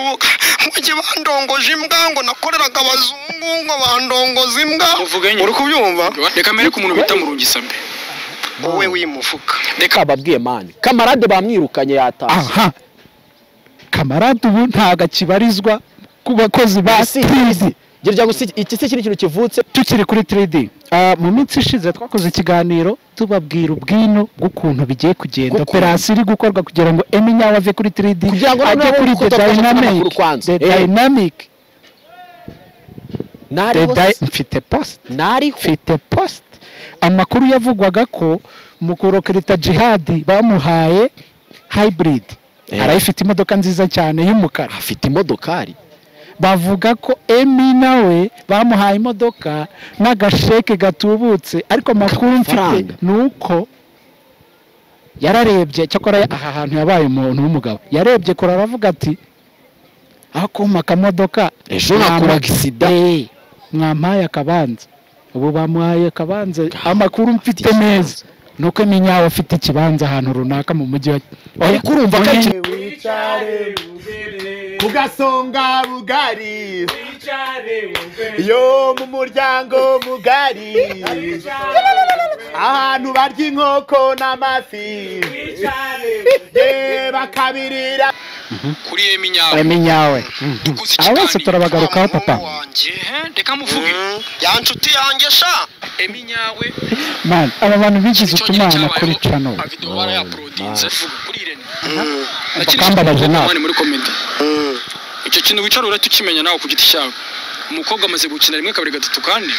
ndabyibuka mugihe bandongoje imbwa ngo nakoreraga abazungu ngo bandongoza imbwa uri kubyumva reka mere ku muntu bita mu rungisambe wowe wimufuka reka babwiye mani camarade bamwirukanye yataye aha camarade ubu ntaga kibarizwa ku bakozi ba 3D girya gusi iki se kiri kintu kivutse tukiri kuri 3D mu minsi ishize twakoze ikiganiro tubabwira ubwino bw'ukuntu bigiye kugenda operasiyo iri gukorwa kugira ngo Emmy nyawe ave kuri 3D ajye kuri the dynamic mfite post amakuru yavugwaga ko mukurokirita Djihad bamuhaye hybrid arayifite imodoka nziza cyane y'umukara afite imodokari bavuga ko Emmy nawe bamuhaye imodoka n'agasheke gatubutse ariko makuru mfite nuko yararebye cyakora aha hantu yabaye umuntu w'umugabo yarebye kora aravuga ati akoma kamodoka ejo nakuraga isida mwampaye akabanza ubu bamuhaye akabanza amakuru mfite neza nuko Emmy nyawe afite ikibanza ahantu runaka mu mujyi wa ariko urumva ko wicare ugasonga bugari yo mu muryango mugari ahantu barya inkoko n'amafi bakabirira kuri Emmy nyawe abose turabagarukaho papa reka muvuge ya nshuti yanjye sha Emmy nyawe man aba bantu bigize utumana kuri channel video barayaprodinze kuri Irene bakambabaje nawe muri comment icyo kintu wicara uratukimenya nawe ku giti cyawe umukobwa amaze gukina rimwe kabiri gatatu kandi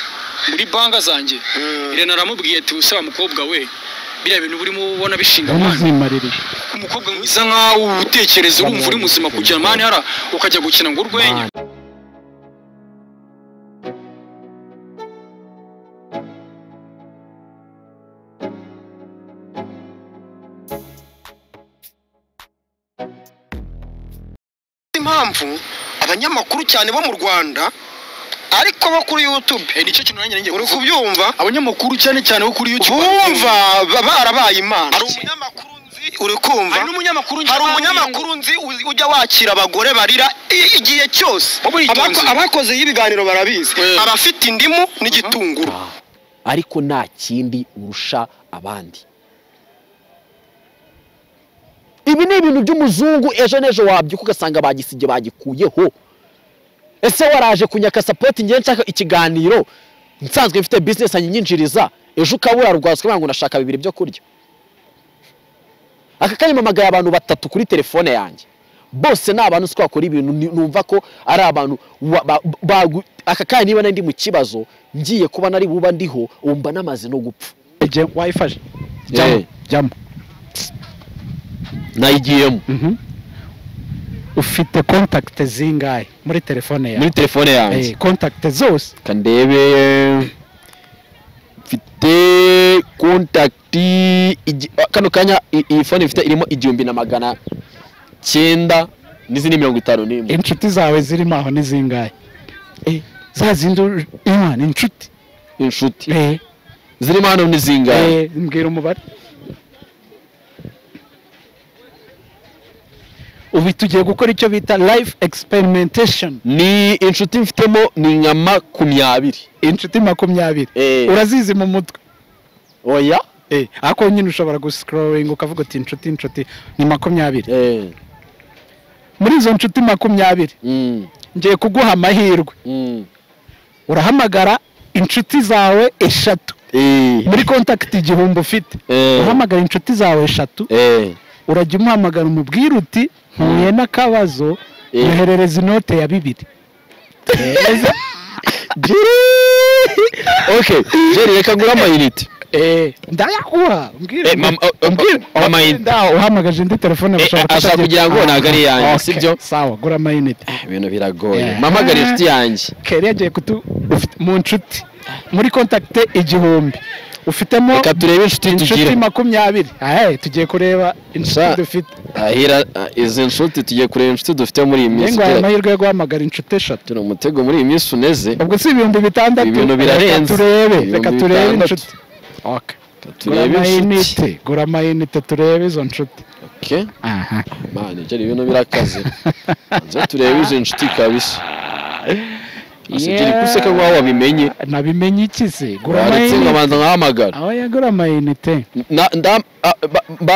muri banga zanjye Irene aramubwiye ati usaba mukobwa we biriya bintu burimo ubona bishinga umukobwa mwiza nkaho utekereza urumva uri muzima kugira mani hara ukajya gukina ngo urwenya impamvu abanyamakuru cyane bo mu Rwanda ariko bo kuri YouTube nicyo kintu nanjye ngiye uri kubyumva abanyamakuru cyane kuri YouTube bumva barabaye imana hari umunyamakuru nzi uri kumva hari umunyamakuru nzi ujya wakira abagore barira igihe cyose abakoze y'ibiganiro barabizi abafite indimu n'igitunguru ariko nta kindi urusha abandi ibi ni ibintu by'umuzungu ejo nejo wabyuka ugasanga bagisige bagikuyeho ese waraje kunyaka support ngiye nshaka ikiganiro nsanzwe mfite business anyinjiriza ejo ukabura rwaswe ngo nashaka bibiri byo kurya akakanye mamagaye abantu batatu kuri telefone yanjye bose nabantu twakora ibintu numva ko ari abantu akakanye niba ndi mu kibazo ngiye kuba nari buba ndiho umba namaze no gupfa wayifashe jamo nayigiyemo ufite contact zingahe muri telefone yanjye contact zose kandebe mfite contact kano kanya iyi phone ifite irimo 1900 n'izindi 51 inshuti zawe zirimo aho ni zingahe zazindi imana inshuti zirimo hano ni zingahe mbwira umubare ubu tugiye gukora icyo bita life experimentation ni inshuti mfitemo ni nka 20 inshuti 20 urazizi mu mutwe oya ako nyine ushobora guscrolling ukavuga ati inshuti ni 20 muri izo inshuti 20 ngiye kuguha amahirwe urahamagara inshuti zawe eshatu muri contact igihumbi ufite uhamagara inshuti zawe eshatu urajya umuhamagara umubwira uti ntuye n'akabazo yoherereza inote ya 2 okay jeri reka ngura amayinite ndayakuha mbwira uhamagaje indi telefone bashaka kugira ngo nagari yanjye sibyo sawa gura amayinite ibintu biragoye mamagara inshuti yanjye kere yagiye mu nshuti muri contact igihumbi ufitemo reka turebe inshuti tugira 20 tugiye kureba inshuti dufite izi inshuti tugiye kureba inshuti dufite muri iyi minsi ngo amahirwe yo guhamagara inshuti eshatu no mutego muri iyi minsi uneze ubwo si ibihumbi 6 ibintu birarenze reka turebe inshuti okay turebe inshuti gura amayinite turebe izo nshuti. okay man ibyo ibintu birakaze nza turebe izo inshuti kabisa asijiri kuseka ngo wabimenye nabimenye iki se gura amayinite ngabanza nkahamagara aho yagura amayinite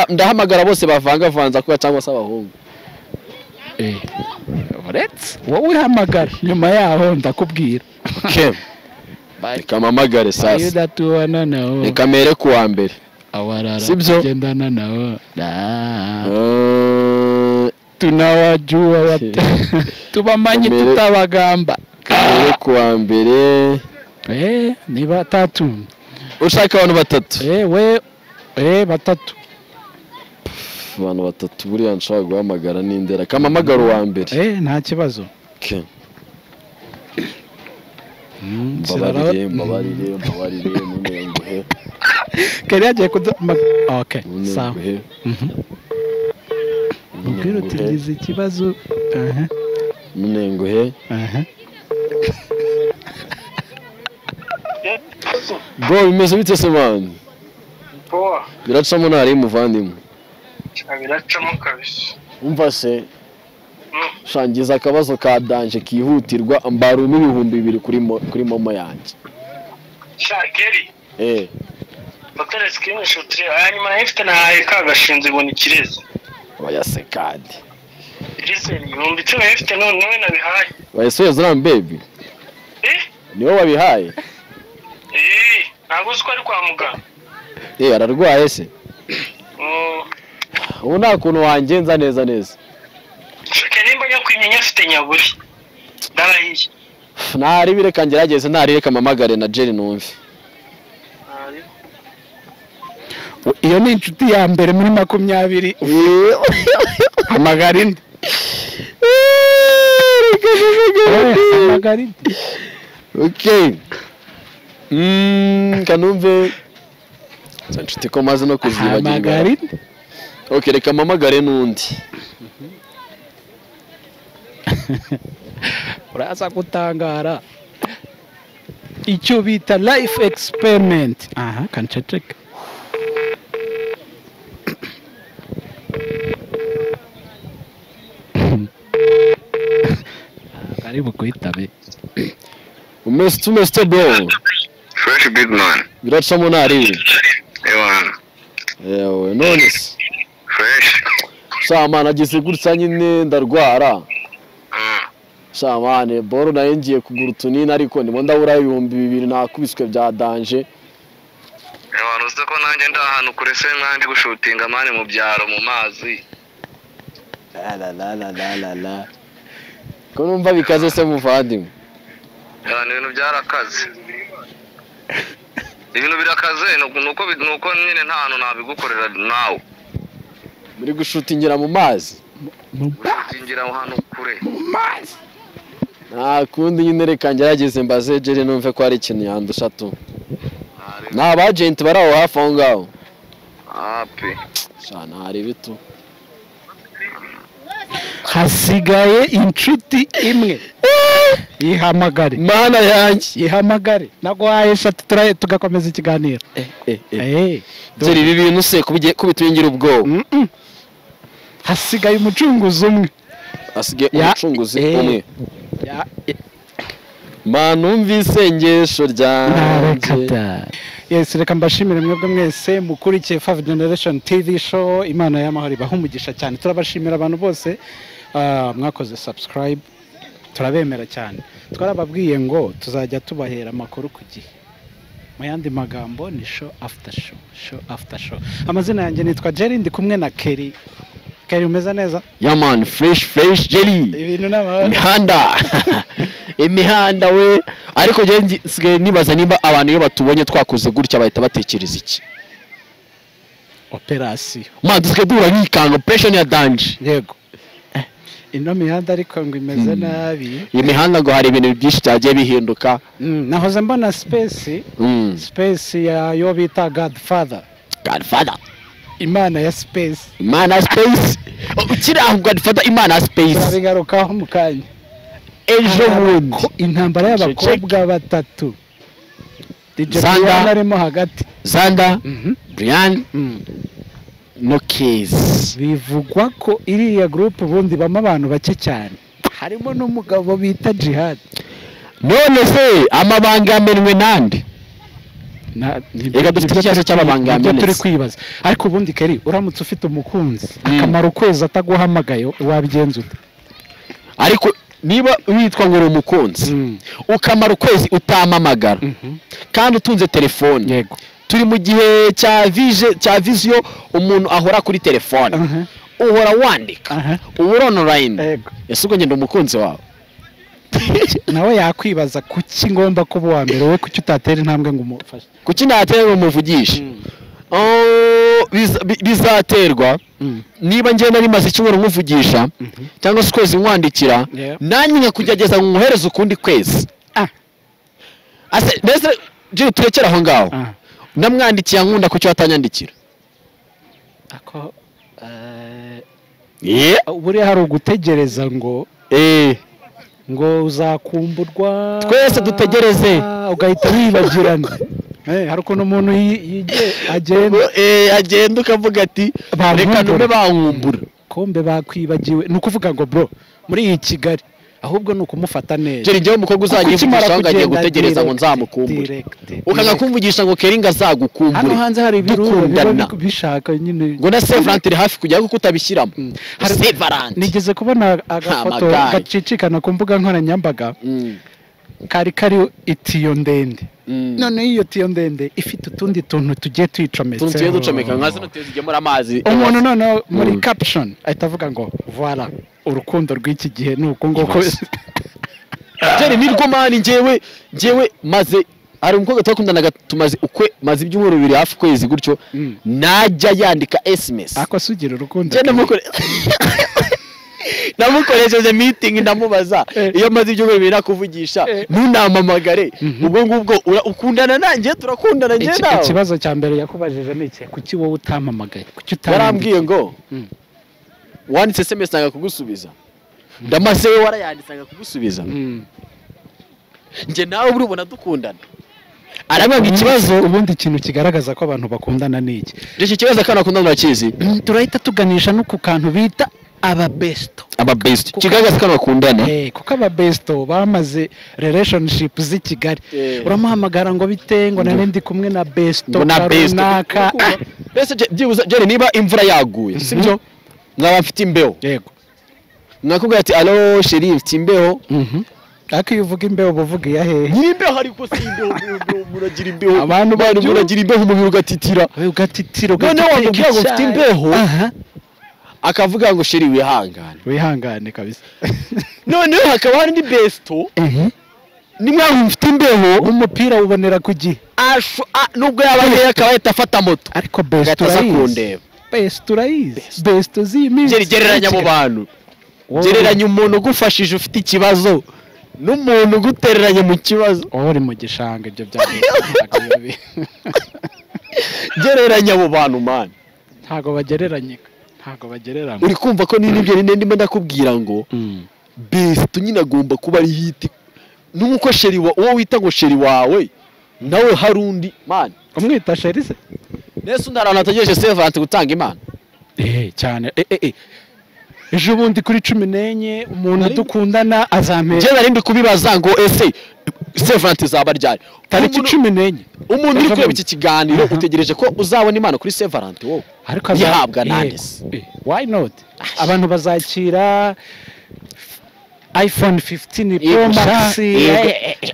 ndahamagara bose bavanga vanza kuba cyangwa se abahungu uretse wowe uhamagara nyuma yaho ndakubwira okay reka mpamagare sasa reka mere kuwa mbere sibyo gendana nao tunawajua wate tubamanyi tutabagamba mere kuwa mbere ni batatu ushaka abantu batatu batatu abantu batatu buriya nshaka guhamagara n'indera kamamagara wa mbere nta kibazo okay mbabarire munenguhe kari yagiye okay sawa mubwira utigeze ikibazo munenguhe bro bimeze bite se man biracamo ntari muvandimwe biracamo kabisa umva se shangiza akabazo ka danje kihutirwa mbaruma 2,000 kuri momo yanjye shakeri bakare screenshot hanyuma nahifite nahaye kagashinze ibona ikirezi oya se kandi irese ibihumbi 10 nahifite none nabihaye wayesoye zram baby niwe wabihaye ntabwo uzi ko ari kwa muganga ararwaye se ubu nta kuntu wangenza neza nimba nyakwimenya afite nyaburi ndarahiye ntari bireka ngerageze ntari reka mamagare na Jerry numve iyo ni inshuti ya mbere muri 20 hamagara indi hamagara indi okay kanumve inshuti ko maze no kuzibagirwa okay reka mamagare n'undi uraza gutangara icyo bita life experiment kanceceka karibu kuitabe umeste bro fresh big man biracamo ntari ewana none fresh sama nagize gutsa nyine ndarwara samane boro naye ngiye kugura utunini ariko ndimo ndabura 2,000 nakubiswe bya danje ewana uzi ko nanjye ndahantu kure se mwandi gushutinga mane mu byaro mu mazi la ko numva bikaze se muvandimwe ibintu byarakaze ibintu birakaze nuko nyine nta hantu nabigukorera nawe muri gushutingira mu mazi gushutingira hano kure mu mazi nta kundi nyine reka ngerageze mbaze Jerry numve ko ari ikintu yandusha tu nta bagent baraho hafi aho ngaho shana hari bitu hasigaye inshuti imwe ihamagare mana yanjye ihamagare naguhaye 3 tugakomeza ikiganiro Jerry ibi bintu se kubitwingira ubwoba hasigaye umucunguzi umwe asigaye umucunguzi umwe manumvise ngesho ryanjye yes reka mbashimire mwebwe mwese mukurikiye 5 Generation TV show Imana y'amahoro ibahumugisha cyane turabashimira abantu bose mwakoze subscribe turabemera cyane twarababwiye ngo tuzajya tubahera amakuru ku gihe mu yandi magambo ni show after show amazina yanjye nitwa Jerry ndi kumwe na Keri umeze neza man fresh Jerry ibintu n'amahoro imihanda we ariko je nibaza niba abantu iyo batubonye twakoze gutya bahita batekereza iki operation duske dura nkikanga operation ya danje yego ino mihanda ariko ngo imeze nabi imihanda ngo hari ibintu byinshi cyagiye bihinduka nahoze mbona space ya yo bita Godfather Imana ya space ukiraho Godfather Imana ya space bigarukaho mukanya ejo bundi intambara y'abakobwa batatu Djihad arimo hagati Zanda Brian no Case bivugwa ko iriya group ubundi bama abantu bake cyane harimo n'umugabo bita Djihad. none se amabanga yamenwe nande Ega dufite ikibazo cy'amabanga yamenwe turi kwibaza ariko ubundi Keri uramutse ufite umukunzi akamaro kwezi ataguhamagaye wabigenza ute? ariko niba witwa ngo uri umukunzi ukamara ukwezi utamamagara kandi utunze telefone yego turi mu gihe cya vision umuntu ahora kuri telefone uhora wandika ubura online ese ubwo ngenda umukunzi wawe nawe yakwibaza kuki ngomba kuba wa mbere we kuki utatera intambwe ngo umufashe kuki natera ngo umuvugishe bizaterwa niba ngiye nari maze icyumweru nkuvugisha cyangwa se ukwezi nkwandikira nanjye nkakujyageza ngo nkohereze ukundi kwezi mbese jya turekera aho ngaho namwandikiye nkunda kuki watanyandikira buriya hari ugutegereza ngo uzakumburwa twese dutegereze ugahita wibagirana hari ukuntu umuntu agenda ukavuga ati reka nube bankumbura kombe bakwibagiwe ni ukuvuga ngo bro muri iyi Kigali ahubwo ni ukumufata neza jeri njyewe umukobwa uzanyivugisha ngo agiye gutegereza ngo nzamukumbure ukanga kumvugisha ngo Keringa azagukumbure hano hanze hari ibirungo bishaka nyine ngo na Severant iri hafi kujya kuko utabishyiramo Severant nigeze kubona agafoto gacicikana ku mbuga nkoranyambaga kari itiyo ndende none iyo tiyo ndende ifite utundi tuntu tugiye twicometse tugiye ducomeka nka zino tiyo zigemura amazi umuntu none muri caption ahita avuga ngo voilà urukundo rw'iki gihe nuko ngoko jeri nirwo mani njyewe maze ari umukobwa twakundanaga tumaze maze ibyumweru bibiri hafi kwezi gutyo najya yandika SMS ako sugira urukundo namukoresheje meeting ndamubaza iyo maze ibyumweru bibiri nakuvugisha ntunamamagare ubwo ngubwo ukundana nanjye turakundana njye nawe ikibazo cya mbere yakubajije ni iki kuki wowe utamamagaye kuki yarambwiye ngo wanditse SMS nanga kugusubiza ndamaze we warayanditse nanga kugusubiza njye nawe urubona dukundana arabanga ikibazo ubundi ikintu kigaragaza ko abantu bakundana niki iki kibazo kana akundana bakizi turahita tuganisha no ku kantu bita ababesto kigaragaza ko bakundana kuko ababesto bamaze relationship z'i Kigali uramuhamagara ngo bite ngo nane ndi kumwe na besto runaka mbese jeri niba imvura yaguye sibyo nkaba mfite imbeho yego nakubwira ati allo chérie mfite imbeho ariko iyo uvuga imbeho buvuga iya hehe n'imbeho ariko si imbeho muragira imbeho abantu muragira imbeho umubiri ugatitira none wamubwira ngo mfite imbeho akavuga ngo chérie wihangane kabisa none hakaba hari ndi besto nimwangu mfite imbeho umupira ubonera ku gihe nubwo yaba hehe akaba yatafata moto ariko besto kundeba besto z'imisi gereranya mu bantu gereranya umuntu ugufashije ufite ikibazo n'umuntu ugutereranye mu kibazo wowe uri mu gishanga ibyo gereranya abo bantu man ntago bagereranye uri kumva ko n'ibyo ndimo ndakubwira ngo besto nyine agomba kuba ari hiti nuko sheri uwo wita ngo sheri wawe nawe hari undi man umwita sheri se nese undarana atagejeje Severant gutanga imana cyane ejo bundi kuri 14 umuntu dukundana azampera je narindi kubibaza ngo ese Severant zaba ryari tariki 14 umuntu uri kureba iki kiganiro utegereje ko uzabona imana kuri Severant wowe ariko yahabwa nande why not abantu bazakira iPhone 15 Pro Max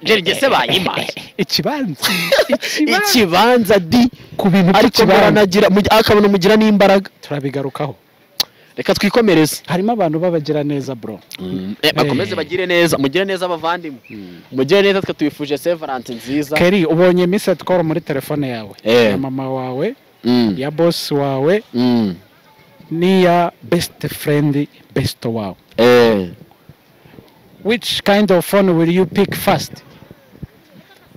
je bayimaye ikibanza di ku bintu ariko baranagira akabona mugira n'imbaraga turabigarukaho reka twikomereze harimo abantu babagira neza bro bakomeze bagire neza mugire neza abavandimwe mugire neza twe twifuje Severant nziza Keri ubonye message call muri telefone yawe ya mama wawe ya boss wawe ni ya best friend besto wawe which kind of phone will you pick first?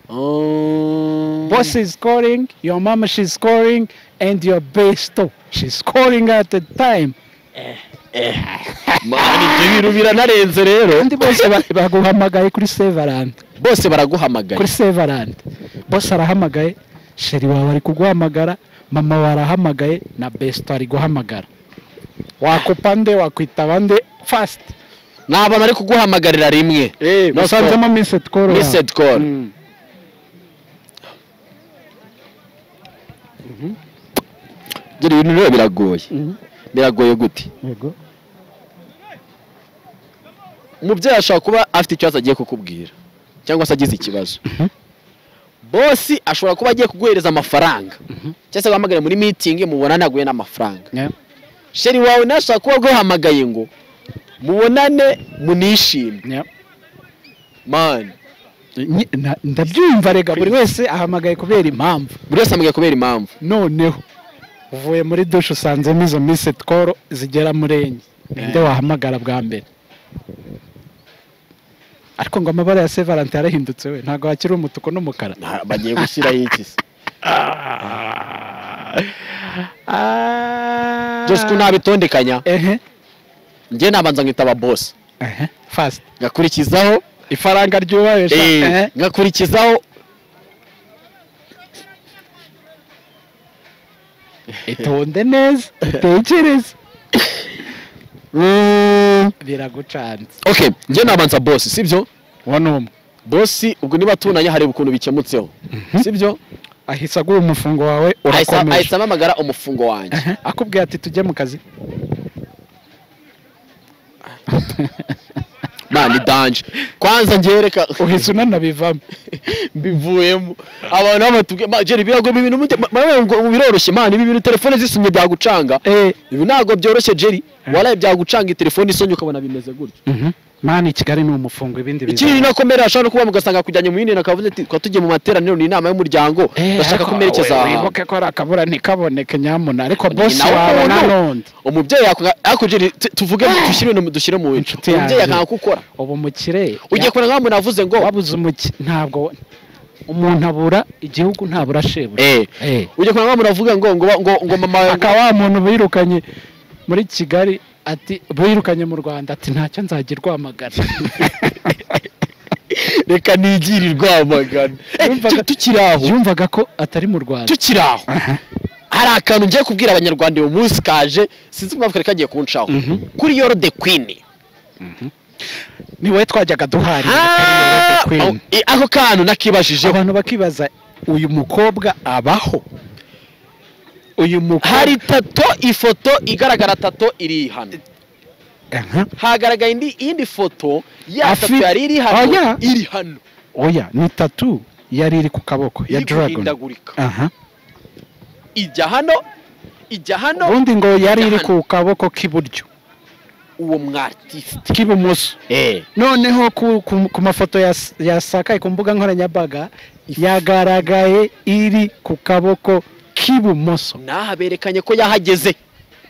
Boss is scoring, your mama she's scoring, and your besto she's scoring at the time. Mani ibintu biranarenze rero. Ndi bose baguhamagaye kuri Severant. Bose baraguhamagaye. Kuri Severant. Boss arahamagaye. sheri wawe ari kuguhamagara mama warahamagaye na besto ari guhamagara wakupa nde wakwitaba nde fast ntabwo ari kuguhamagarira rimwe musanzemo missed call ibintu rero biragoye gute yego umubyeyi ashobora kuba afite ikibazo agiye kukubwira cyangwa se agize ikibazo bosi ashobora kuba agiye kuguhereza amafaranga cyangwa se guhamagara muri meeting mubona naguye n'amafaranga sheri wawe nashaka kuba guhamagaye ngo mubonane munishimye man ndabyumva rega buri wese ahamagaye kubera impamvu noneho uvuye muri dushe usanzemo izo missed call zigera muri enye ninde wahamagara bwa mbere ariko ngo amabara ya Saint Valentin yarahindutse we ntago hakiri umutuku n'umukara bagiye gushyiraho iki se just kunabitondekanya njye nabanza nkitaba boss fast gakurikizaho ifaranga ryubahesha gakurikizaho itonde neza tekereza biragucanze okay njye nabanza boss sibyo wano boss ubwo niba tunanye hari ukuntu bikemutseho sibyo ahisa aguha umufungo wawe urakomeje ahisa amamagara umufungo wanjye akubwiye ati tujye mu kazi mani danje kwanza ngereka uhise unanabivamo mbivuyemo abantu bamatubwiye jeri birago ibintu mu biroroshye mani ibi bintu telefone zisumye byagucanga ibi ntago byoroshye jeri wala byagucanga telefone isonye ukabona bimeze gutyo mani Kigali ni umufungo ibindi biza ikiri nakomera ashaka kuba mugasanga kujyanye mu yindi nakavuze ati kwa tujye mu materaniro ni inama y'umuryango bashaka kumerekeza wibuke ko akabura ntikaboneke nyamuna ariko boss wawe nanone umubyeyi akujeri tuvuge dushyire mu inshuti umubyeyi akanga gukora ubu mukire ugiye kubona nkaho navuze ngo wabuze umuki ntabwo umuntu abura igihugu ntabura shebuja ugiye kubona nkaho navuga ngo mama akaba muntu birukanye muri Kigali ati birukanye mu Rwanda ati ntacyo nzagira Rwamagana reka nigire Rwamagana tukiraho yumvaga ko atari mu Rwanda tukiraho hari akantu ngiye kubwira abanyarwanda uyu munsi kaje sinzi mwafukare kagiye kunshaho kuri Yoro the Queen niwe twajyaga duhari ako kantu nakibajije abantu bakibaza uyu mukobwa abaho hari tato ifoto igaragara tato iri hano hagaragaye indi foto ya tato yari iri hano oya ni tato yari iri ku kaboko ya dragon ijya hano ubundi ngo yari iri ku kaboko k'iburyo uwo mwartiste k'ibumoso noneho ku mafoto yasakaye ku mbuga nkoranyambaga yagaragaye iri ku kaboko k'ibumoso naha berekanye ko yahageze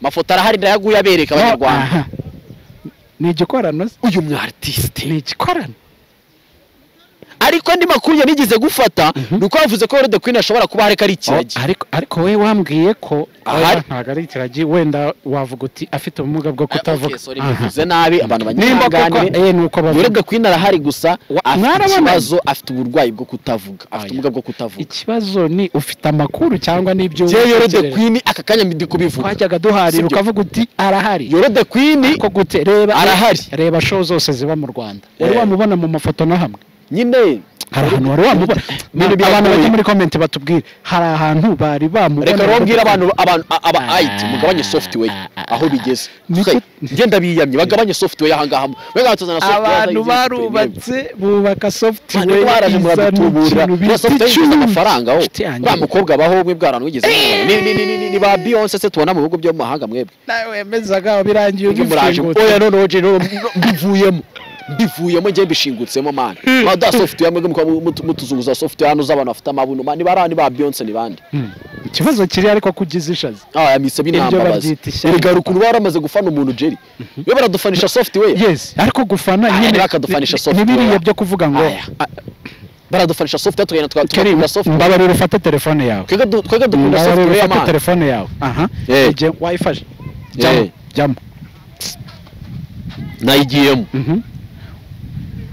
mafoto arahari ndayaguye abereka abanyarwanda ni igikorano uyu mwartiste ni igikorano ariko andi makuru yanigize gufata nuko bavuze ko the Queen ashobora kuba hari ikiragi ariko we wambwiye ko ntago ari ikiragi wenda wavuga uti afite ubumuga bwo kutavuga bivuze nabi abantu banyihanganire nuko bavuga the Queen arahari gusa afite ikibazo afite uburwayi bwo kutavuga afite ubumuga bwo kutavuga ikibazo ni ufite amakuru cyangwa n'ibyo Yoro the Queen akakanya ndi kubivuga twajyaga duharira ukavuga uti arahari Yoro the Queen ko gute reba arahari reba show zose ziba mu Rwanda wari wamubona mu mafoto na hamwe nyine hari ahantu wari wamubona abantu bajya muri comment batubwira hari ahantu bari bamubona reka robwira abantu aba IT mugabanye software aho bigeze ngenda biyamye bagabanye software ahangaha begatuzana software abantu barubatse bubaka software baraje muratubura ya software yize amafaranga aho ba mukobwa baho mwe bwarantu wigeze ni ba Beyonce se tubona mu bihugu byo mu mahanga mwebwe nawe wemezaga birangiye ugifungutse oya no mbivuyemo ngiye bishingutsemo man bada software mwebwe mutuzunguza software hano z'abantu bafite amabuno man ni ba Beyonce ni bandi ikibazo kiri ariko kugize ishazi yamise binambabaza urigara ukuntu baramaze gufana umuntu Jerry we baradufanisha software yes ariko gufana nyine bakadufanisha software nibiriye byo kuvuga ngo baradufanisha software tugenda twakira software mbabarira ufate telefone yawe twega dukunda software ya man telefone yawe je wayifashe jamo nayigiyemo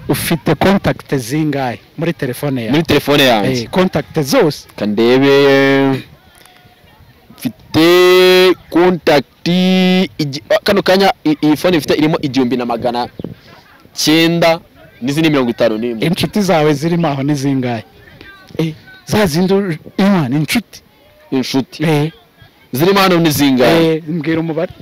ufite contact zingahe muri telefone yawe? Muri telefone yanjye contact zose kandebe mfite contact kano kanya iyi phone ifite irimo 1900 n'izindi 51. Inshuti zawe zirimo aho ni zingahe? Za zindi imana inshuti zirimo hano ni zingahe? Mbwira umubare.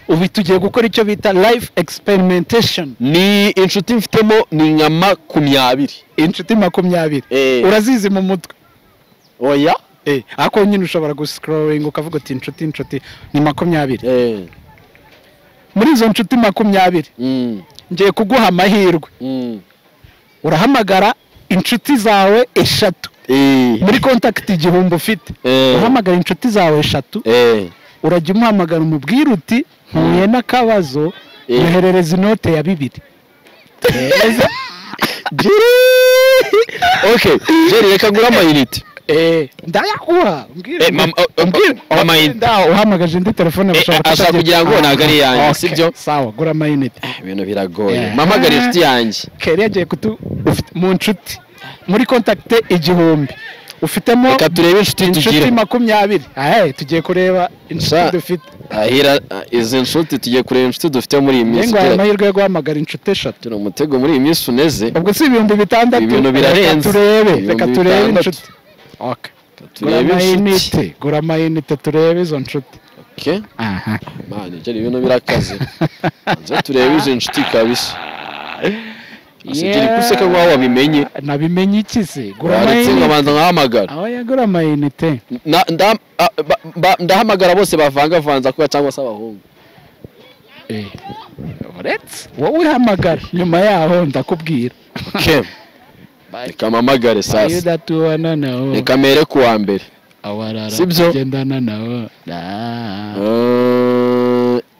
Ubu tugiye gukora icyo bita life experimentation. Ni inshuti mfitemo ni nka 20. Inshuti 20 urazizi mu mutwe? Oya ako nyine ushobora guscrolling ukavuga ati inshuti ni 20. Muri izo inshuti 20 ngiye kuguha amahirwe. Urahamagara inshuti zawe 3 muri contact igihumbi ufite. Uhamagara inshuti zawe 3 urajya umuhamagara umubwira uti ntuye n'akabazo yoherereza inote ya 2. Okay Jerry reka ngura amayinite. Ndayakuha amayinite uhamagaje indi telefone ashaka kugira ngo nagari yanjye sibyo? Sawa gura amayinite. Ibintu biragoye mamagara inshuti yanjye. Keri yagiye mu nshuti muri contact igihumbi ufitemo. Reka turebe inshuti tugira 20. Tugiye kureba inshuti dufite. Izi inshuti tugiye kureba inshuti dufite muri iyi minsi. Ngo amahirwe yo guhamagara inshuti 3 ni umutego muri iyi minsi uneze. Ubwo si 6,000. Ibintu birarenze. Reka turebe inshuti. Okay. Gura amayinite turebe izo nshuti. Okay. Mani jeri ibintu birakaze. Nza turebe izo inshuti kabisa. Asijeri kuseka ngo wabimenye. Nabimenye iki se? Gura amayinite ngabanza nkahamagara. Aho yagura amayinite. Ndahamagara bose bavanga kuba cyangwa se abahungu. Uretse wowe uhamagara nyuma yaho ndakubwira. Okay. Reka mpamagare sasa. Reka mere kuwa mbere. Sibyo? Gendana nao.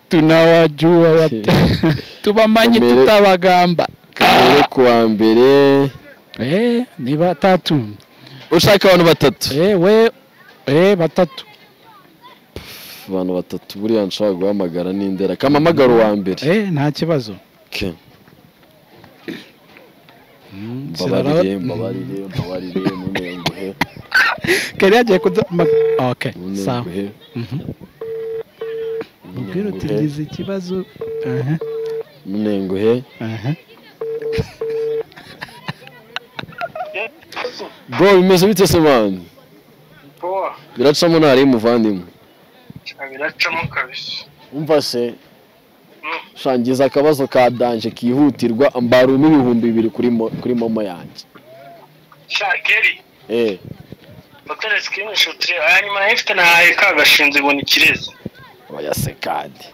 Tunawajua wate. Tubamanyi tutabagamba. Mere kuwa mbere. Ni 3. Ushaka abantu 3? We 3. Abantu 3 buriya nshaka guhamagara n'indera. Kamamagara uwa mbere. Nta kibazo. Okay. Mbabarire munenguhe. Keri yagiye okay sawa. Mubwira uti ikibazo. Munenguhe. Bro bimeze bite se man? Biracamo ntari muvandimwe. Biracamo kabisa. Umva se shangiza akabazo ka danje kihutirwa ambaruma 2,000 kuri momo yanjye. Shakeri. Bakare screenshot hanyuma nahifite nahaye kagashinze ibona ikirezi. Oya se kandi.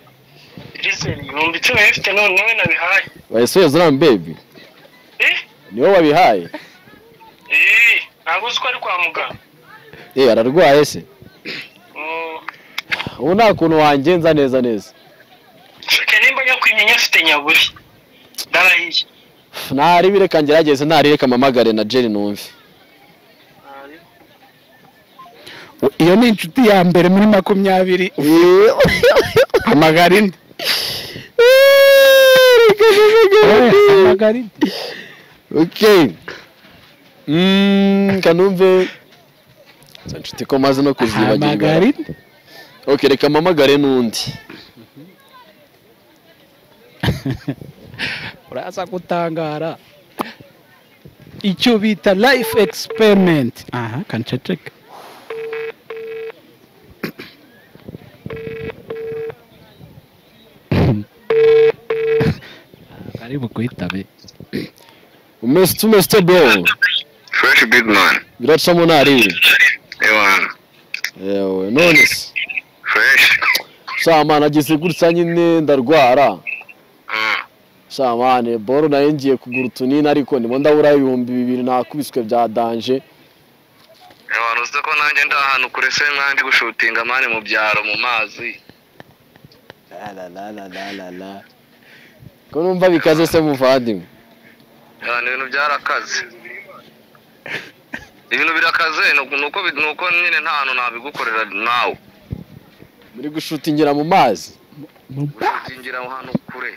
Kirezi ibihumbi 10 nahifite none nabihaye. Wayesoye zana baby. Niwe wabihaye? Ntabwo uzi ko ari kwa muganga. Ararwaye se? Ubu nta kuntu wangenza neza. Nimba nyakwimenya afite nyaburi. Ndarahiye. Ntari bireka ngerageze reka mamagare na Jerry numve. Iyo ni inshuti ya mbere muri 20. Hamagara indi. Hamagara indi. Okay. Kanumve. Inshuti ko maze no kuzibagirwa. Hamagara indi. Okay reka mamagare n'undi. Uraza gutangara. Icyo bita life experiment. Kanceceka. Karibu kuitabe. Umeste bro. Fresh big man. Biracamo ntari. Ewan. None. Fresh. Sama nagize gutsa nyine ndarwara. Samane boro nayengiye kugura utunini ariko ndimo ndabura 2,000 nakubiswe bya danje. Uzi ko nanjye ndahantu kure se mwandi gushutinga mane mu byaro mu mazi. La. Ko numva bikaze se muvandimwe. Ibintu byarakaze. Ibintu birakaze nuko nyine nta hantu nabigukorera nawe. Muri gushutingira mu mazi. gushutingira ahantu kure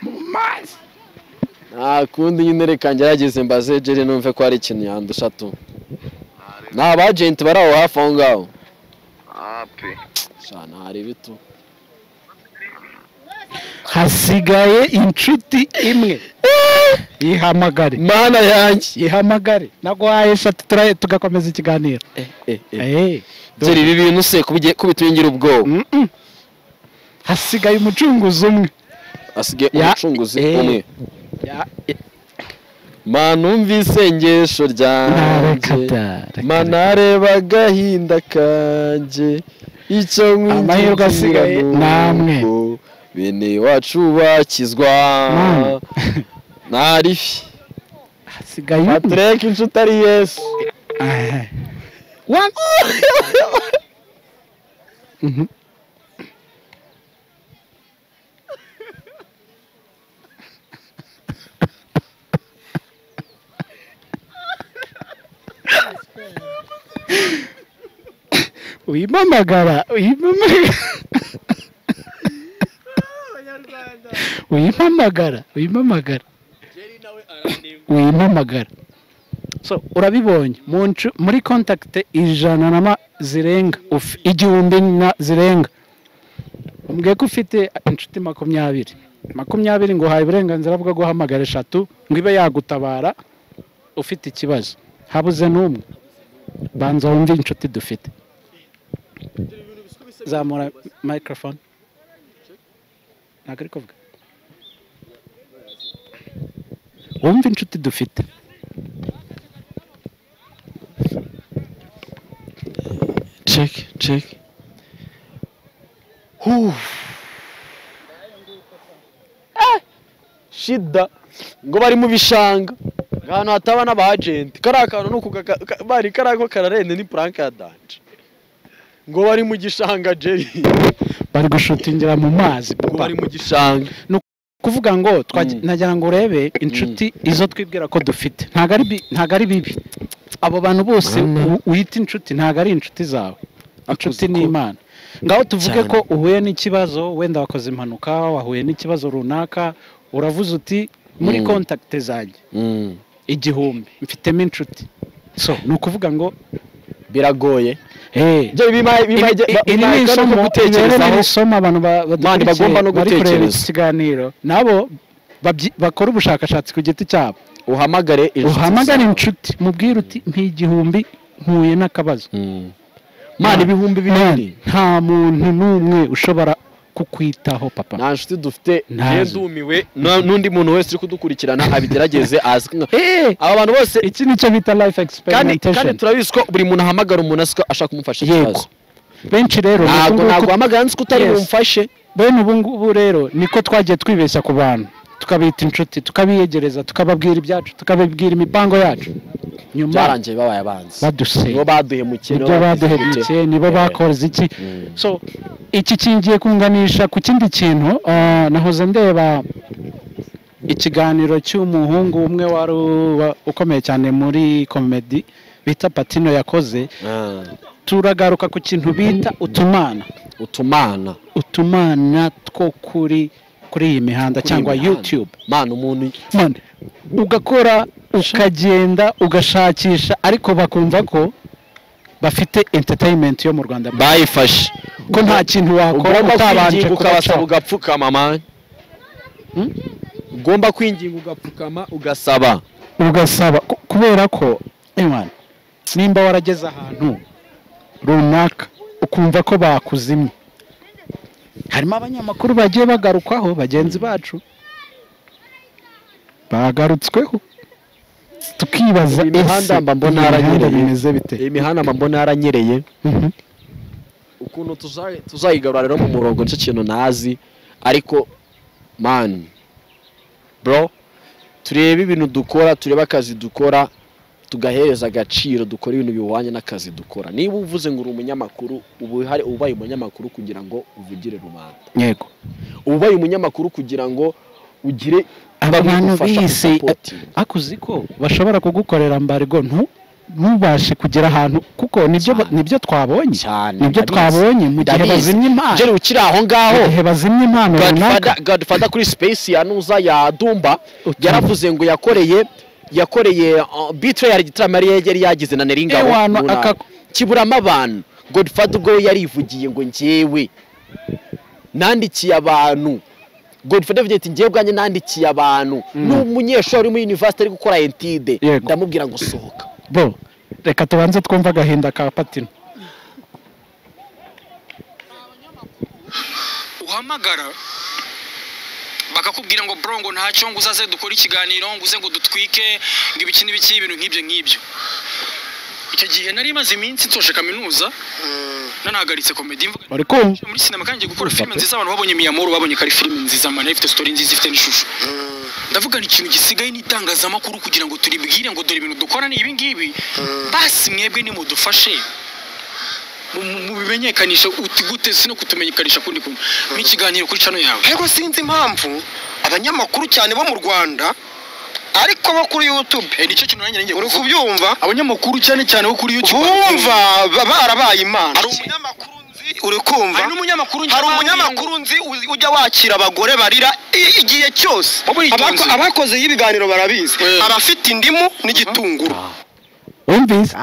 nta kundi nyine reka ngerageze mbaze Jerry numve ko hari ikintu yandusha tu ni abagenti bari aho hafi aho ngaho pe shana hari bitu hasigaye inshuti imwe yihamagare mana yanjye yihamagare naguhaye eshatu tugakomeza ikiganiro Jerry ibi bintu se kubitwingira ubwoba hasigaye umucunguzi umwe asigaye umucunguzi umwe manumva isengesho ryanjye manareba agahinda kanjye icyo amahirwe asigaye namwe bene wacu bakizwa ntarifi hasigaye Patrick inshuti ari Yesu uyimamagara so urabibonye muri contact 100 zirenga igihumbi zirenga umbwiye ko ufite inshuti 20 ngo haye uburenganzira bwo guhamagara 3 ngo ibe yagutabara ufite ikibazo habuze n'umwe banza wumve inshuti dufite zamura microphone nagari kuvuga wumve inshuti dufite check shida ngo bari mu bishanga ahantu hataba n'abagenti kariya kantu nuko bari kariya kararende ni prank ya danje ngo bari mu gishanga Jerry bari gushutingira mu mazi ngo bari mu gishanga kuvuga ngo nagira ngo urebe inshuti izo twibwira ko dufite ntago ari bibi abo bantu bose uhita inshuti ntago ari inshuti zawe inshuti ni Imana ngaho tuvuge ko uhuye n'ikibazo wenda wakoze impanuka wahuye n'ikibazo runaka uravuze uti muri contact zanjye igihumbi mfitemo inshuti so ni ukuvuga ngo biragoye isomo abantu bagomba no gutekereza ikiganiro nabo bakora ubushakashatsi ku giti cyabo uhamagare inshuti mubwire uti nk'igihumbi nkuye n'akabazo mana ibihumbi binini nta muntu n'umwe ushobora kukwitaho papa nta nshuti dufite ndumiwe n'undi muntu wese uri kudukurikirana abigerageze azwi aba bantu bose iki nicyo bita life experimentation kandi turabizi ko buri muntu ahamagara umuntu asiko ashaka kumufasha ikibazo benshi rero ntabwo hamagara nzi ko utari bumfashe bene ubu ngubu rero niko twagiye twibeshya ku bantu tukabita inshuti tukabiyegereza tukababwira ibyacu tukababwira imipango yacu nyuma byarangiye babaye abanzi baduse nibo baduhemukiye nibo bakoze iki so iki kingiye kunganisha ku kindi kintu nahoze ndeba ikiganiro cy'umuhungu umwe wari ukomeye cyane muri comedy bita Patino yakoze turagaruka ku kintu bita utumana two kuri iyi mihanda cyangwa YouTube umuntu ugakora ukagenda ugashakisha ariko bakumva ko bafite entertainment yo mu Rwanda bayifashe ko nta kintu wakora utabanje ukabasaba ugapfukama man ugomba kwinginga ugapfukama ugasaba kubera ko nimba warageze ahantu runaka ukumva ko bakuzimye harimo abanyamakuru bagiye bagarukwaho bagenzi bacu bagarutsweho tukibaza imihanda mbona yaranyereye imihanda mbona yaranyereye ukuntu tuzayigarura rero mu murongo nicyo kintu nazi ariko man bro turebe ibintu dukora turebe akazi dukora tugahereza agaciro dukora ibintu biwanye n'akazi dukora niba uvuze ngo uri umunyamakuru ubaye umunyamakuru kugira ngo uvugire rubanda yego ubaye umunyamakuru kugira ngo ugire abantu bise akuzi ko bashobora kugukorera mbargo mubashe kugera ahantu kuko nibyo twabonye nibyo twabonye mu gihe bazimye impano Jerry ukiri aho ngaho mu gihe bazimye impano runaka Godfather kuri space ya nuza ya Dumba yaravuze ngo yakoreye betrayal gitamari yari yagize na Neringa kiburama abantu Godfather go yarivugiye ngo njyewe nandikiye abantu Godfather avuga ati ngiye bwanye nandikiye abantu n'umunyeshuri muri university ari gukora entide ndamubwira ngo sohoka bo reka tubanze twumva agahinda ka Patino uhamagara bakakubwira ngo bro ngo ntacyo ngo uzaze dukora ikiganiro ngo uze ngo dutwike ngo ibiki n'ibiki ibintu nk'ibyo icyo gihe nari maze iminsi nsoje kaminuza nanahagaritse comedy muri sinema kandi gukora filime nziza abantu babonye Miyamoro babonye kari filime nziza man ifite story nziza ifite n'ishusho ndavuga ni ikintu gisigaye n'itangazamakuru kugira ngo turibwire ngo dore ibintu dukora ni ibi ngibi basi mwebwe ni mudufashe mubimenyekanisha utigute sino kutumenyekanisha kundi kumwe n'ikiganiro kuri channel yawe ariko sinzi impamvu abanyamakuru cyane bo mu Rwanda ariko bo kuri YouTube nicyo kintu nanjye uri kubyumva abanyamakuru cyane wo kuri YouTube bumva barabaye imana hari umunyamakuru nzi uri kumva hari umunyamakuru nzi ujya wakira abagore barira igihe cyose abakoze y'ibiganiro barabizi abafite indimu n'igitunguru umvise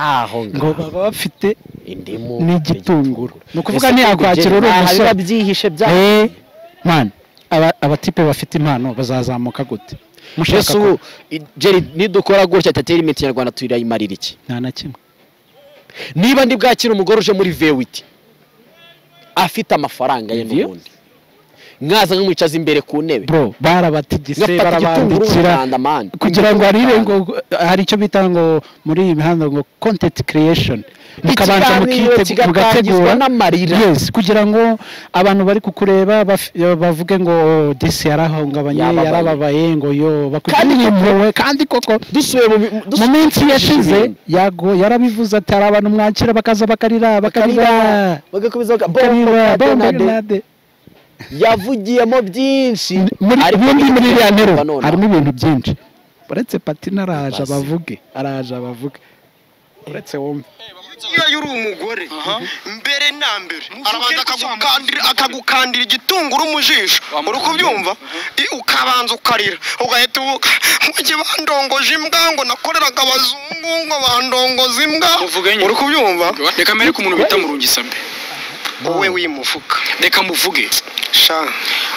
ngo baba bafite indimu n'igitunguru no kuvuga ni akwakira uri umusore byihishe bya man abatipe bafite impano bazazamuka gute Yesu Jerry nidukora gutya tatera imiti nyarwanda tuyirayimarira iki nta na kimwe niba ndi bwakira umugore uje muri V8 afite amafaranga ye n'ubundi mwaza nk'umwicaza imbere ku ntebe bro barabatigise barabandikira kugira ngo arire ngo hari icyo bita ngo muri iyi mihanda ngo content creation mukabanza mugategura n'amarira yes kugira ngo abantu bari kukureba bavuge ngo disi yarahungabanye yarababaye ngo yo bakugiriye kandi koko dusuye mu minsi yashize yarabivuze ati ari abantu mwakira bakaza bakarira bagakomeza bombe yavugiyemo byinshi ariko muri iriya ntero harimo ibintu byinshi uretse Patino araje abavuge uretse wumva iyo uri umugore mbere na mbere arabanza akagukandira igitunguru mu jisho uri kubyumva ukabanza ukarira ugahita uvuga mugihe bandongoje imbwa ngo nakoreraga abazungu ngo bandongoza imbwa uri kubyumva reka mbere ku muntu bita Murungisabe wowe wimuvuga reka muvuge sha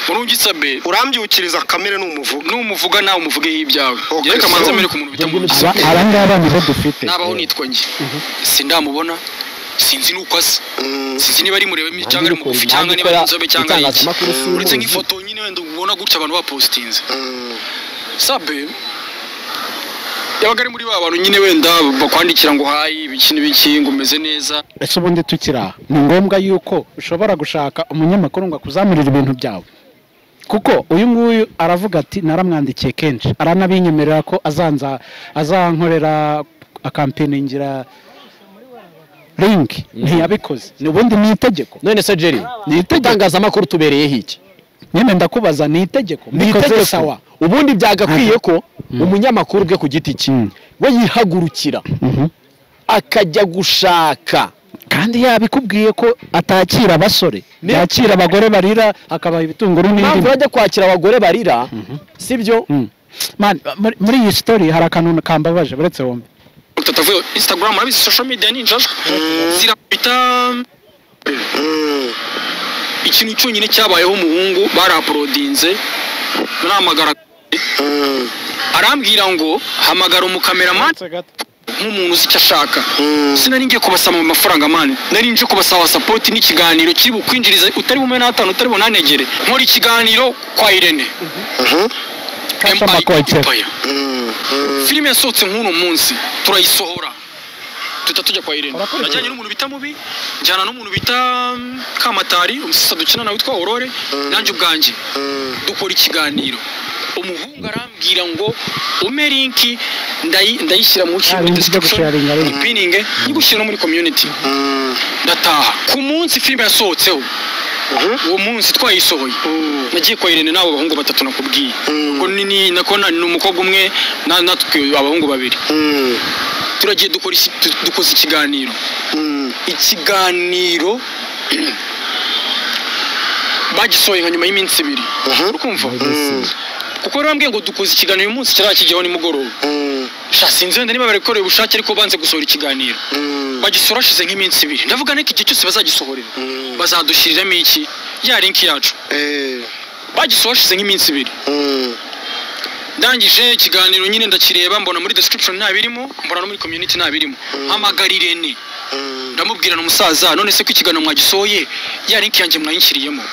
Murungisabe urambyukiriza kamere n'umuvuga nawe umuvugeho ibyawe reka manze mbere ku muntu bita Murungisabe abangaba nibo dufite nabaho nitwa nge sindamubona sinzi nuko asa sinzi niba ari murebe cyangwa ari mugufi cyangwa niba ari inzobe cyangwa ari iki uretse nk'ifoto nyine wenda ubona gutya abantu bapostinze Sabe yabaga ari muri abantu nyine wenda bakwandikira ngo hayi ibiki ngo umeze neza ese ubundi tukira ni ngombwa yuko ushobora gushaka umunyamakuru ngo akuzamurire ibintu byawe kuko uyu nguyu aravuga ati naramwandikiye kenshi aranabinyemerera ko azankorera akampainingira link ntiyabikoze ubundi ni itegeko none se Jerry ni itangazamakuru tubereye hiki nyine ndakubaza ni itegeko sawa ubundi byagakwiye ko umunyamakuru bwe ku giti cye we yihagurukira akajya gushaka kandi yabikubwiye ko atakira abasore yakira abagore barira akabaha ibitunguru n'indi bajya kwakira abagore barira sibyo man muri iyi story hari akantu kambabaje buretse wombe tutavuye Instagram arabizi social media ninjajwe zirapita ikintu cyonyine cyabayeho umuhungu baraprodinze namagara arambwira ngo hamagara umukameraman nk'umuntu uzi icyo ashaka sinari ngiye kubasaba amafaranga mani nari nje kubasaba support n'ikiganiro kiri bukwinjiriza utari bume na 5 utari bunanegere nkora ikiganiro kwa Irene filime yasohotse nk'uno munsi turayisohora tujya kwa Irene najyanye n'umuntu bita mubi njyana n'umuntu bita Kamatari umusisa dukina nawe witwa Aurore nanjye ubwanjye dukora ikiganiro umuhungu arambwira ngo ume linki ndayishyira mu pinning y'igushyira muri community ndataha ku munsi filime yasohotseho uwo munsi twayisohoye nagiye kwa Irene nabo bahungu batatu nakubwiye ngo ni nakona n'umukobwa umwe natwe abahungu babiri turagiye dukoze ikiganiro ikiganiro bagisohoye nka nyuma y'iminsi 2 urukumva kuko rambwiye ngo dukoze ikiganiro uyu munsi kirakijyaho ni mugoroba sinzi wenda niba barekoreye ubushake ariko banze gusohora ikiganiro bagisora ashize nk'iminsi 2 ndavuga niko iki cyose bazagisohorera bazadushyiriramo iki ya link yacu bagisohora ashize nk'iminsi 2 ndangije ikiganiro nyine ndakireba mbona muri description ntabirimo mbona no muri community ntabirimo hamagarire ni ndamubwira n'umusaza none se ko ikiganiro mwagisohoye ya link yanjye mwayinshyiriyemo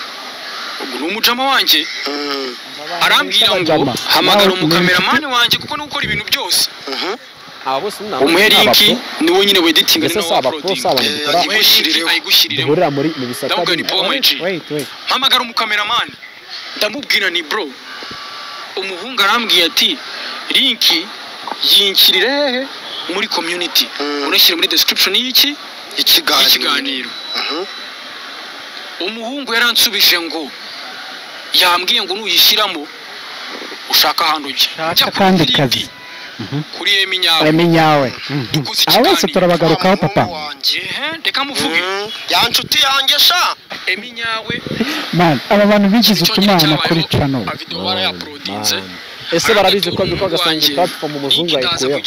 ubwo n'umujama wanje arambwira ngo hamagara umukameramani wanje kuko no gukora ibintu byose umuheriki niwe nyine weditinga no uploading ayigushirire muri bisata hamagara umukameramani ndamubwira ni bro umuhungu arambwiye ati linki yinkirire hehe muri community urashyira muri description y'iki ikiganiro umuhungu yaransubije ngo yambwiye ngo nuyishyiramo ushaka ahantu ujya kandi kazi kuri Emmy nyawe abese turabagarukaho papa reka muvuge ya nshuti yanjye sha Emmy nyawe man aba bantu bigize utumana kuri channel video barayaprodinze ese barabizi ko biko gasangiye platform umuzungu ayikuyeho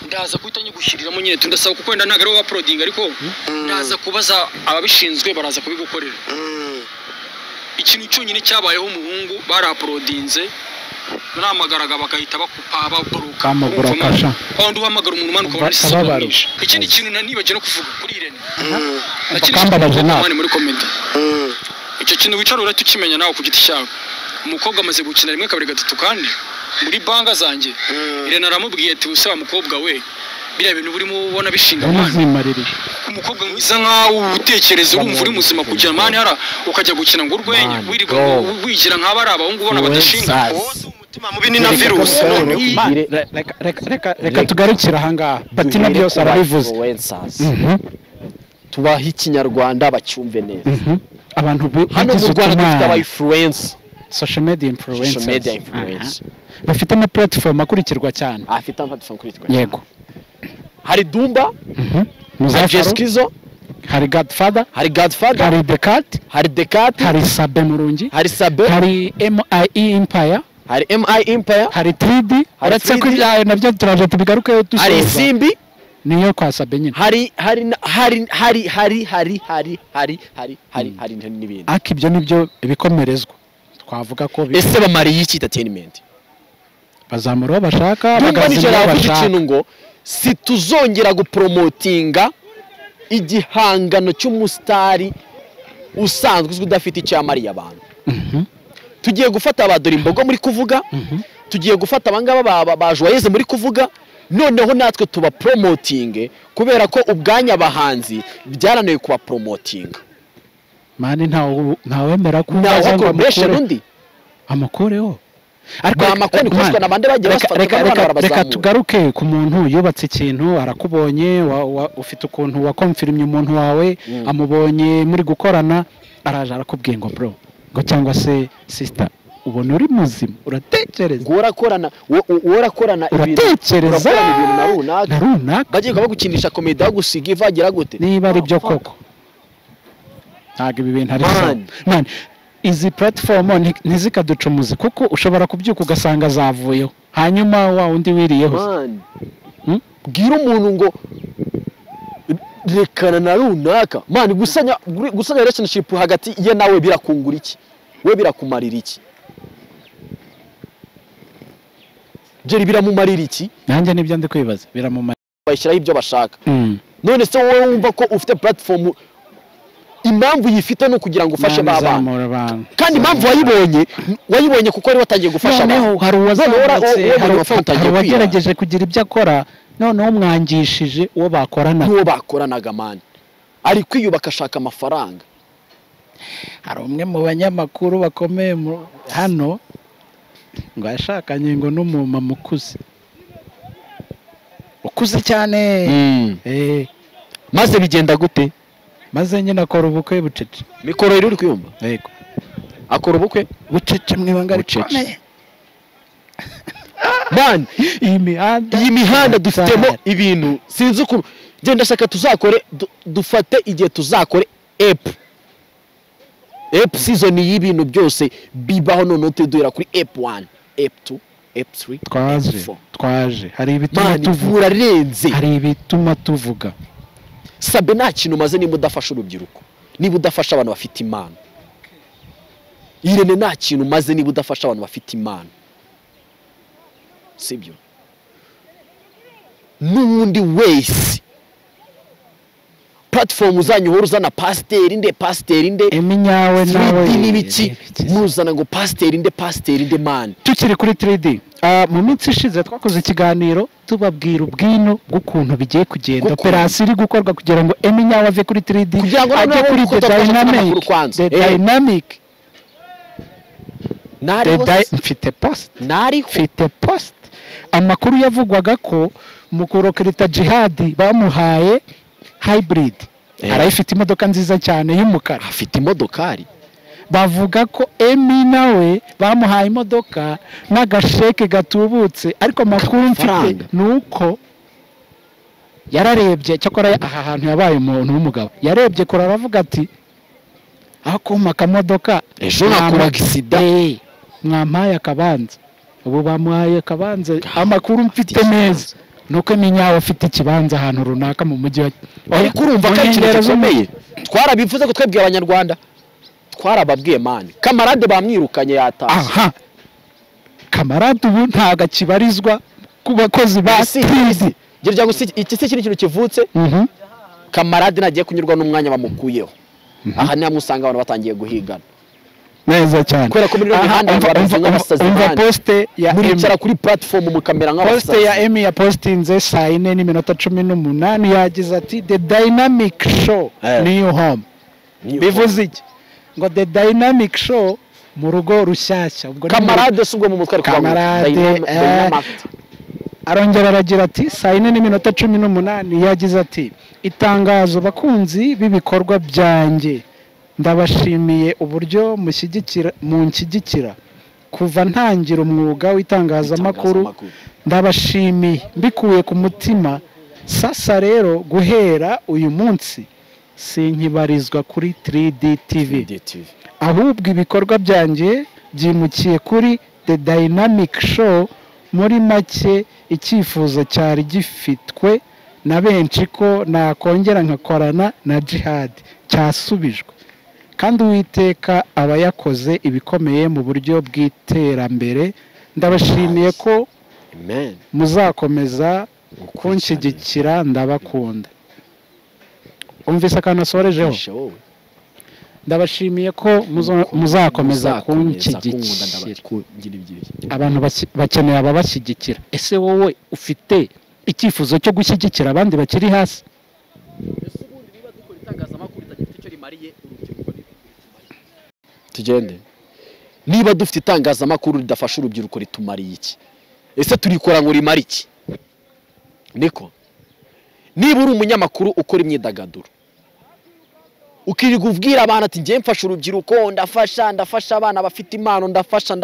ndaza kuhita nyigushyiriramo nyine tundasaba kuko wenda ntago ari uploading ariko ndaza kubaza ababishinzwe baraza kubigukorera ikintu cyonyine cyabayeho umuhungu baraprodinze namagaraga bakahita bakupa baburuka kamugurokasha kandi uhamagara umuntu manuka barisabarisha ikindi kintu nanibaje no kuvuga kuri Irene kambabaje nawe muri comment icyo kintu wicarura tukimenya nawe ku giti cyawe umukobwa amaze gukina 1 2 3 kandi muri banga zanjye Irene aramubwiye ati usaba mukobwa we biriya bintu burimo ubona bishinga mwana umukobwa mwiza nkaho utekereza urumva uri muzima kugira mani hara ukajya gukina ngo urwenya wigira nk'aba ari abahungu ubona badashinga umutima mubi ni na virus reka tugarukira ahangaha batina byose arabivuze tubaha ikinyarwanda bacyumve neza abantu hano mu Rwanda dufite aba influence social media influencers bafite ama platform akurikirwa cyane afite ama platform akurikirwa yego hari Dumba Muzafarukizo hari Godfather hari Decat hari Sabe Murungi hari MI Empire hari 3D uretse ko ibyaye nabyo turaje tubigarukeyo dusoza hari Simbi niyo kwa Sabe nyine hari n'ibindi akibyo nibyo bikomerezwa twavuga ko ese bamariye iki entertainment bazamura bashaka bagazimira ngo si tuzongera gupromotinga igihangano cy'umustari usanzwe uzwi udafite icyamariye abantu tugiye gufata abadora imbogo muri kuvuga tugiye gufata abangaba bajwayeze muri kuvuga noneho natwe tuba promoting kubera ko ubwanya abahanzi byaraneye kuba promoting mani ntawemera ko amakoreho ariko amakoni kushwa nabande bagiye bafata reka tugaruke ku muntu yubatse ikintu arakubonye ufite ukuntu wakonfirmye umuntu wawe amubonye muri gukorana araje arakubwiye ngo bro ngo cyangwa se sister ubona uri muzima uratekereza urakorana uratekereza ibintu na runaka bagiye bagukinisha comedy agusiga ivagira gute niba ari byo koko ntago ibi bintu ari man izi platform ntizikaducumuze kuko ushobora kubyuka ugasanga zavuyeho hanyuma wa undi wiriyeho bwira umuntu ngo rekana na runaka man gusanya relationship hagati ye nawe birakungura iki we birakumarira iki jeri biramumarira iki nanjye nibyo ndi kwibaza biramumarira bayishyiraho ibyo bashaka none se wowe wumva ko ufite platform impamvu yifite no kugira ngo ufashe babana kandi impamvu wayibonye kuko ari watangiye gufasha abantu hari uwagerageje kugira ibyo akora noneho mwangishije uwo bakoranaga mani ari kwiyubaka ashaka amafaranga hari umwe mu banyamakuru bakomeye hano ngo yashakanye ngo n'umumama ukuze cyane maze bigenda gute maze nyine akora ubukwe bucece mikoro iri kuyumva yego akora ubukwe bucece mwibanga rikomeye man iyi mihanda dufitemo ibintu sinzi ukuntu genda shaka tuzakore dufate igihe tuzakore ep season y'ibintu byose bibaho none tuduhera kuri ep 1 ep 2 ep 3 twaje hari ibituma tuvuga renze hari ibituma tuvuga sabe nta kintu maze niba udafasha urubyiruko niba udafasha abantu bafite impano Irene nta kintu maze niba udafasha abantu bafite impano sibyo n'undi wese platform uzanyuhora uzana pasiteri inde Emmy nyawe nawe n'ibiki muzana ngo pasiteri inde man tukiri kuri 3D mu minsi ishize twakoze ikiganiro tubabwira ubwino bw'ukuntu bigiye kugenda operasiyo iri gukorwa kugira ngo Emmy nyawe ave kuri 3D ajye kuri the dynamic mfite post amakuru yavugwaga ko mu kurokirita Djihad bamuhaye hybrid arayifite imodoka nziza cyane y'umukara afite imodokari bavuga ko Emmy nawe bamuhaye imodoka n'agasheke gatubutse ariko makuru mfite nuko yararebye cyakora aha hantu yabaye umuntu w'umugabo yarebye kora aravuga ati akuma kamodoka ejo nakora accident mwampaye akabanza ubu bamuhaye akabanza amakuru mfite neza nuko Emmy nyawe afite ikibanza ahantu runaka mu mujyi ariko urumva ko ikintu gikomeye twarabivuze ko twebwe abanyarwanda twarababwiye mani camarade bamwirukanye yataje aha camarade ubu ntaga kibarizwa ku bakozi ba CID girya ngo iki se kintu kivutse camarade nagiye kunyurwa n'umwanya bamukuyeho aha ni amusanga abantu batangiye guhigana neza cyane kwera ko muri mihanda baravuga abasazi poste ya muricara kuri platform mukamera nk'abasazi poste ya Emmy ya postinze saa 4:18 yagize ati the dynamic show new home bivuze iki ngo the dynamic show mu rugo rushyashya ubwo camarade subwo mu mutwe camarade arongera aragira ati saa 4:18 yagize ati itangazo bakunzi b'ibikorwa byanjye ndabashimiye uburyo munshyigikira kuva ntangira umwuga w'itangazamakuru ndabashimiye mbikuye ku mutima sasa rero guhera uyu munsi sinkibarizwa kuri 3D TV ahubwo ibikorwa byanjye byimukiye kuri the dynamic show muri make icyifuzo cyari gifitwe na benshi ko nakongera nkakorana na Djihad cyasubijwe kandi Uwiteka aba yakoze ibikomeye mu buryo bw'iterambere ndabashimiye ko muzakomeza kunshyigikira ndabakunda umvise akantu asorejeho ndabashimiye ko muzakomeza kunshyigikira abantu bakeneye ababashyigikira ese wowe ufite icyifuzo cyo gushyigikira abandi bakiri hasi tugende niba dufite itangazamakuru ridafasha urubyiruko ritumariye iki ese turikora ngo rimara iki niko niba uri umunyamakuru ukora imyidagaduro ukirirwa ubwira abantu ati ngiye mfasha urubyiruko ndafasha abana bafite impano ndafasha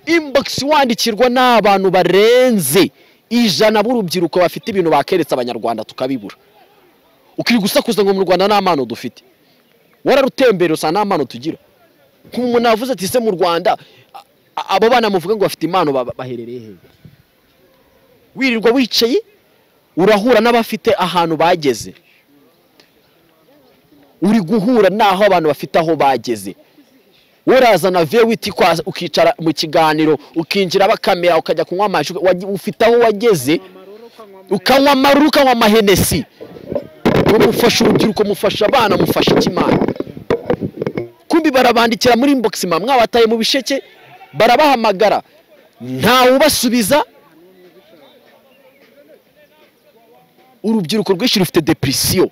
inbox wandikirwa n'abantu barenze 100 b'urubyiruko bafite ibintu bakeretse abanyarwanda tukabibura ukirirwa usakuza ngo mu Rwanda nta mpano dufite wararutembera usa nta mpano tugira nk'umuntu avuze ati se mu Rwanda abo bana muvuga ngo bafite impano baherereye he wirirwa wicaye urahura n'abafite ahantu bageze uri guhura naho abantu bafite aho bageze urazana vewiti ukicara mu kiganiro ukinjira bakamera ukajya kunywa amajwi ufite aho wageze ukanywa amaruru ukanywa amahenesi mufasha urubyiruko mufasha abana mufasha ikimana kumbi barabandikira muri inbox mwabataye mu bisheke barabahamagara nta ubasubiza urubyiruko rwinshi rufite depression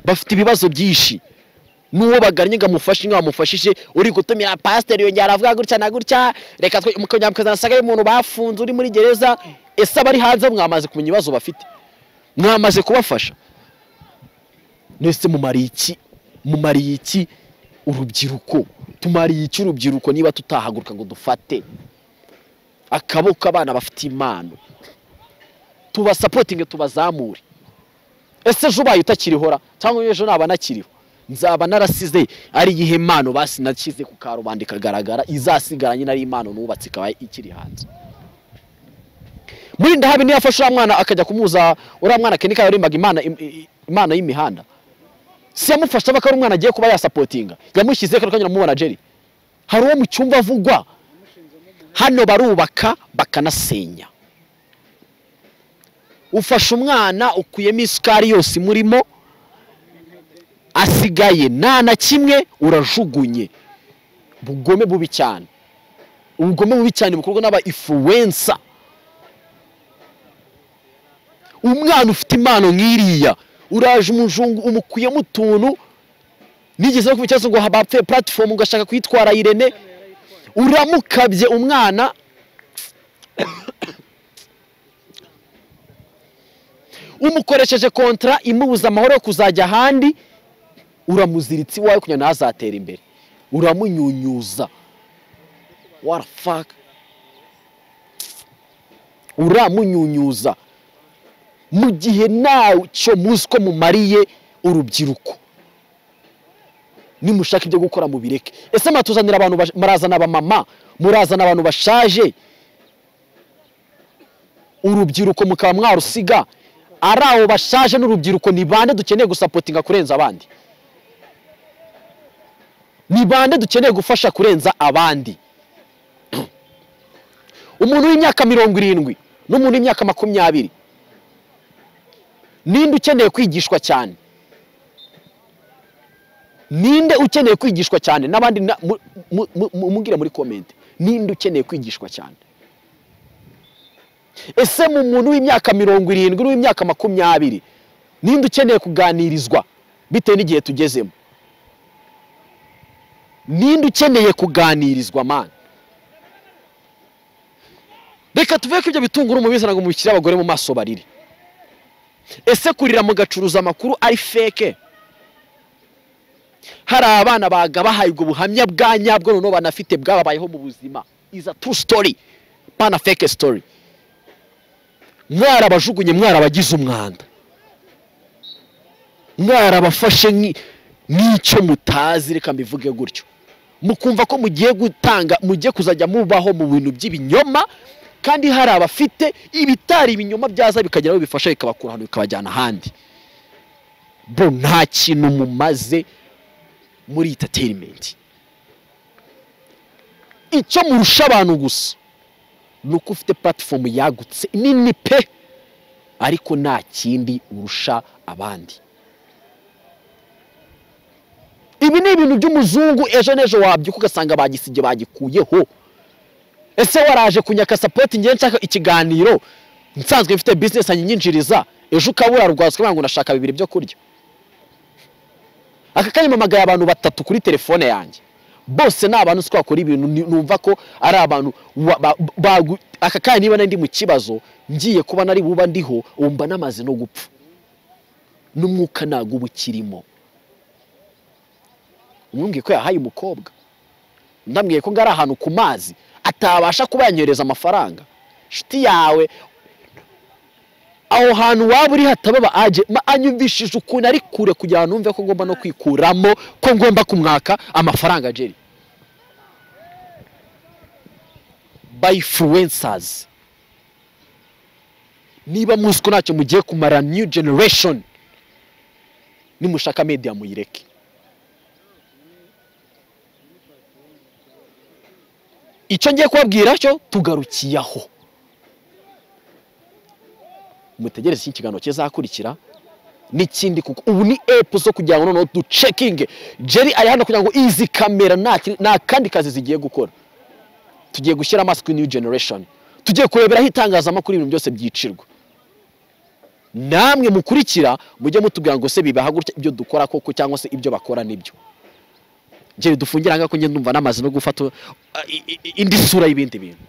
bafite ibibazo byinshi nuwo bagannye ngamufashe nkamufashije uri gutumira pastor yongera avuga gutya na gutya reka mukanyamkaza nasagaye umuntu bafunze uri muri gereza ese bari hanze mwamaze kumenya ibibazo bafite mwamaze kubafasha nese mumariye iki urubyiruko tumariye iki urubyiruko niba tutahaguruka ngo dufate akabo k'abana bafite impano tubasapotinge tubazamure. Ese ejo ubaye utakirihora cyangwa ejo naba nakiriho nzaba narasize ari igihe impano basi nakize ku karubanda ikagaragara izasigara nyine ari impano nubatse ikaba ikiri hanze. Muri ndahabi niyo afasha umwana akajya kumuza uriya mwana kenika yarimbaga imana y'imihanda, si yamufasha bakari umwana agiye kuba yasapotinga yamushyize ko kanyura mubona Jerry. Hari uwo mu cyumba avugwa hano barubaka bakanasenya. Ufasha umwana ukuyemo isukari yose murimo asigaye nana kimwe urajugunye. Bugome bubi cyane, ubugome bubi cyane bukorwa n'aba influencer. Umwana ufite impano nk'iriya uraje umujungu umukuyemo utuntu nigeze ku cyazo ngo habapfe platform ugashaka kwitwara Irene uramukabye umwana umukoresheje kontra imubuza amahoro yo kuzajya handi uramuziritsi wawe kunya nazatera imbere uramunyunyuza. What the fuck? Uramunyunyuza mu gihe nawe cyo musko mumariye urubyiruko. Nimushaka ibyo gukora mu bireke. Ese matuzanira abantu marazana abamama murazana abantu bashaje urubyiruko mukaba mwarusiga araho bashaje n'urubyiruko ni bande dukeneye gusapotinga kurenza abandi? Ni bande dukeneye gufasha kurenza abandi? Umuntu w'imyaka 70 n'umuntu w'imyaka 20 ninde ukeneye kwigishwa cyane? Ninde ukeneye kwigishwa cyane? Nabandi mungire muri comment ninde ukeneye kwigishwa cyane? Ese mu muntu w'imyaka 70 n'uw'imyaka 20 ninde ukeneye kuganirizwa bitewe n'igihe tugezemo? Ninde ukeneye kuganirizwa man? Reka tuvuye ko ibyo bitungura umubizana ngo mubikira abagore mu maso barire. Ese kurira mu gacuruza amakuru ari fake? Hari abana bahaye ubwo buhamya bwa nyabwo none banafite bwababayeho mu buzima. Is a true story, pana fake story. Mwara bajugunye, mwara bagize umwanda, mwara bafashe n'icyo mutazi, reka mbivuge gutyo. Mukumva ko mugiye gutanga, mugiye kuzajya mubaho mu bintu by'ibinyoma, kandi hari abafite ibitari ibinyoma byaza bikageraho bifasha bikabakura hano bikabajyana handi. Bro, nta kintu mumaze muri entertainment. Icyo murusha abantu gusa nuko ufite platform yagutse nini pe, ariko nta kindi urusha abandi. Ibi ni ibintu by'umuzungu ejo nejo wabyo kugasanga bagisije bagikuyeho. Ese waraje kunyaka support ngiye nshaka ikiganiro nsanzwe mfite business anyinjiriza ejo ukabura rwaswe ngo nashaka bibiri byo kurya. Aka kanya mamagaye abantu batatu kuri telefone yanjye, bose n'abantu twakora ibintu numva ko ari abantu aka kanya niba ndi mu kibazo ngiye kuba nari buba ndiho umba namaze no gupfa n'umwuka nago ubukirimo. Umwumviye ko yahaye umukobwa, ndambwiye ko ngara ahantu ku mazi atabasha kuba yanyereza amafaranga. Shiti yawe aho hantu waba uri hatababa aje anyumvishije ukuntu ari kure kugira ngo numve ko ngomba no kwikuramo, ko ngomba kumwaka amafaranga Jerry. By influencers, niba musko ntacyo mugiye kumara new generation, nimushaka media muyireke. Icyo ngiye kubabwira cyo tugarukiyaho, mutegereze iki kiganiro kizakurikira n'ikindi, kuko ubu ni episode kugira ngo noneho du checking Jerry ari hano kugira ngo izi kamera nta kandi kazi zigiye gukora. Tugiye gushyira amask new generation, tugiye kureberaho itangazamakuru ibintu byose byicirwa. Namwe mukurikira mujye mutubwira ngo se bibaha gutya ibyo dukora koko cyangwa se ibyo bakora nibyo. Jerry dufungira ngako njye ndumva namaze no gufata indi sura y'ibindi bintu.